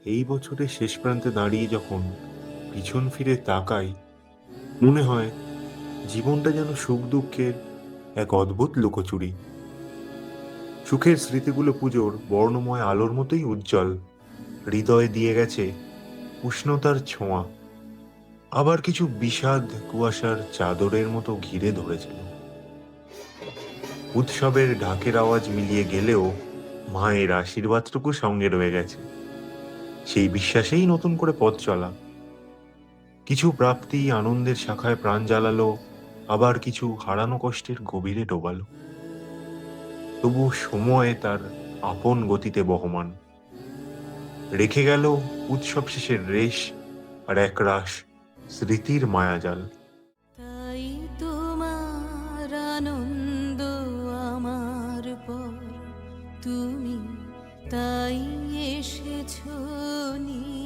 এই বছরের শেষ প্রান্তে দাঁড়িয়ে যখন পিছন ফিরে তাকাই, মনে হয় জীবনটা যেন সুখ দুঃখের এক অদ্ভুত লুকোচুরি। সুখের স্মৃতিগুলো পুজোর বর্ণময় আলোর মতোই উজ্জ্বল, হৃদয়ে দিয়ে গেছে উষ্ণতার ছোঁয়া। আবার কিছু বিষাদ কুয়াশার চাদরের মতো ঘিরে ধরেছিল। উৎসবের ঢাকের আওয়াজ মিলিয়ে গেলেও মায়ের আশীর্বাদটুকু সঙ্গে রয়ে গেছে। সেই বিশ্বাসেই নতুন করে পথ চলা। কিছু প্রাপ্তি আনন্দের শাখায় প্রাণ জ্বালালো, আবার কিছু হারানো কষ্টের গভীরে ডোবালো। তবু সময় তার আপন গতিতে বহমান রেখে গেল উৎসব শেষের রেশ আর একরাশ স্মৃতির মায়াজাল। তাই তোমার আনন্দ আমার পর, তুমি তাই এসেছো